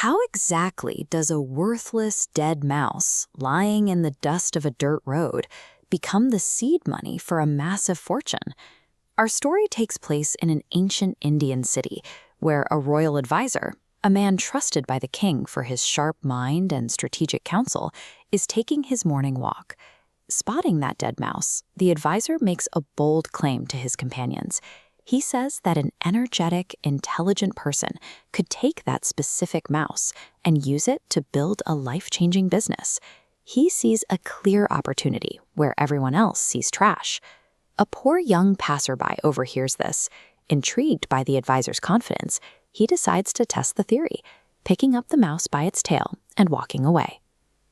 How exactly does a worthless dead mouse lying in the dust of a dirt road become the seed money for a massive fortune? Our story takes place in an ancient Indian city where a royal advisor, a man trusted by the king for his sharp mind and strategic counsel, is taking his morning walk. Spotting that dead mouse, the advisor makes a bold claim to his companions. He says that an energetic, intelligent person could take that specific mouse and use it to build a life-changing business. He sees a clear opportunity where everyone else sees trash. A poor young passerby overhears this. Intrigued by the advisor's confidence, he decides to test the theory, picking up the mouse by its tail and walking away.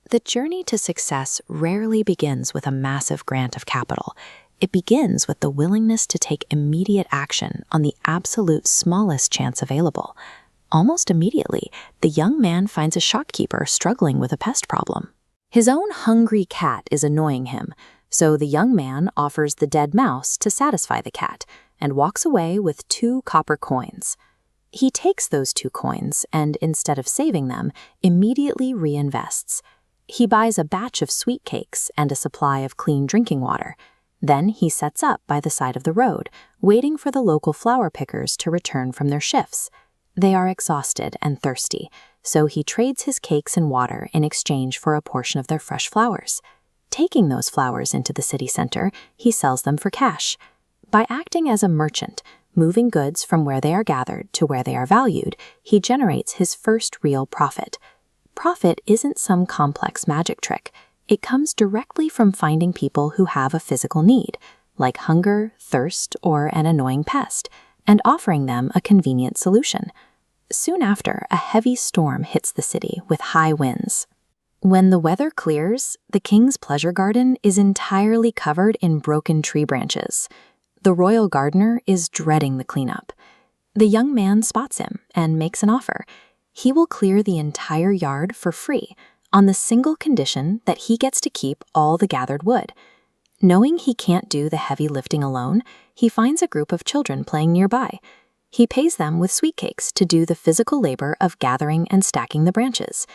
The journey to success rarely begins with a massive grant of capital. It begins with the willingness to take immediate action on the absolute smallest chance available. Almost immediately, the young man finds a shopkeeper struggling with a pest problem. His own hungry cat is annoying him, so the young man offers the dead mouse to satisfy the cat and walks away with 2 copper coins. He takes those 2 coins and, instead of saving them, immediately reinvests. He buys a batch of sweet cakes and a supply of clean drinking water. Then he sets up by the side of the road, waiting for the local flower pickers to return from their shifts. They are exhausted and thirsty, so he trades his cakes and water in exchange for a portion of their fresh flowers. Taking those flowers into the city center, he sells them for cash. By acting as a merchant, moving goods from where they are gathered to where they are valued, he generates his first real profit. Profit isn't some complex magic trick. It comes directly from finding people who have a physical need, like hunger, thirst, or an annoying pest, and offering them a convenient solution. Soon after, a heavy storm hits the city with high winds. When the weather clears, the king's pleasure garden is entirely covered in broken tree branches. The royal gardener is dreading the cleanup. The young man spots him and makes an offer. He will clear the entire yard for free, on the single condition that he gets to keep all the gathered wood. Knowing he can't do the heavy lifting alone, he finds a group of children playing nearby. He pays them with sweet cakes to do the physical labor of gathering and stacking the branches.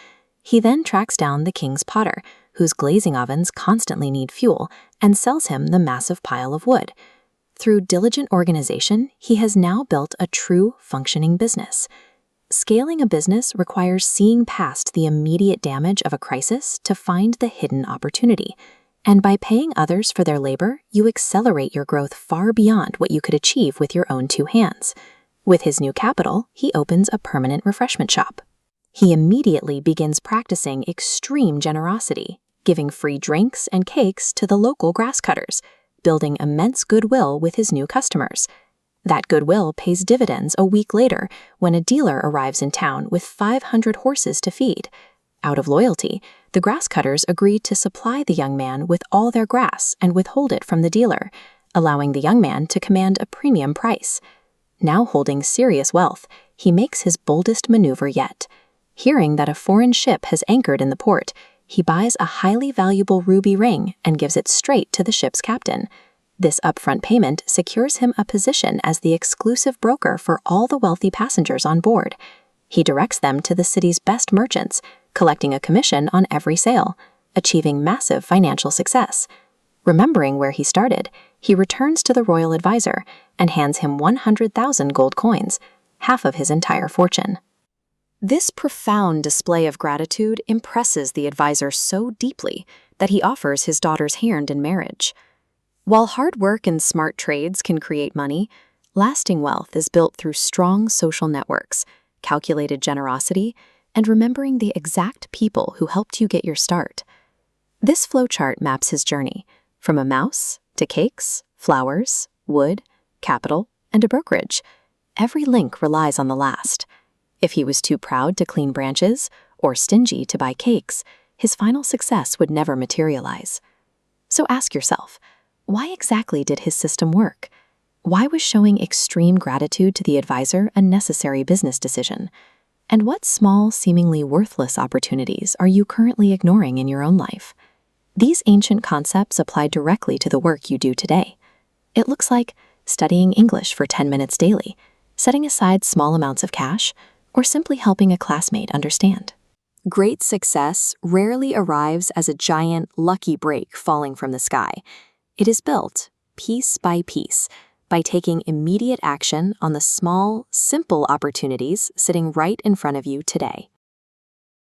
He then tracks down the king's potter, whose glazing ovens constantly need fuel, and sells him the massive pile of wood. Through diligent organization, he has now built a true, functioning business. Scaling a business requires seeing past the immediate damage of a crisis to find the hidden opportunity. And by paying others for their labor, you accelerate your growth far beyond what you could achieve with your own 2 hands. With his new capital, he opens a permanent refreshment shop. He immediately begins practicing extreme generosity, giving free drinks and cakes to the local grass cutters, building immense goodwill with his new customers. That goodwill pays dividends a week later when a dealer arrives in town with 500 horses to feed. Out of loyalty, the grass cutters agree to supply the young man with all their grass and withhold it from the dealer, allowing the young man to command a premium price. Now holding serious wealth, he makes his boldest maneuver yet. Hearing that a foreign ship has anchored in the port, he buys a highly valuable ruby ring and gives it straight to the ship's captain. This upfront payment secures him a position as the exclusive broker for all the wealthy passengers on board. He directs them to the city's best merchants, collecting a commission on every sale, achieving massive financial success. Remembering where he started, he returns to the royal advisor and hands him 100,000 gold coins, half of his entire fortune. This profound display of gratitude impresses the advisor so deeply that he offers his daughter's hand in marriage. While hard work and smart trades can create money, lasting wealth is built through strong social networks, calculated generosity, and remembering the exact people who helped you get your start. This flowchart maps his journey, from a mouse to cakes, flowers, wood, capital, and a brokerage. Every link relies on the last. If he was too proud to clean branches or stingy to buy cakes, his final success would never materialize. So ask yourself, why exactly did his system work? Why was showing extreme gratitude to the advisor a necessary business decision? And what small, seemingly worthless opportunities are you currently ignoring in your own life? These ancient concepts apply directly to the work you do today. It looks like studying English for 10 minutes daily, setting aside small amounts of cash, or simply helping a classmate understand. Great success rarely arrives as a giant, lucky break falling from the sky. It is built, piece by piece, by taking immediate action on the small, simple opportunities sitting right in front of you today.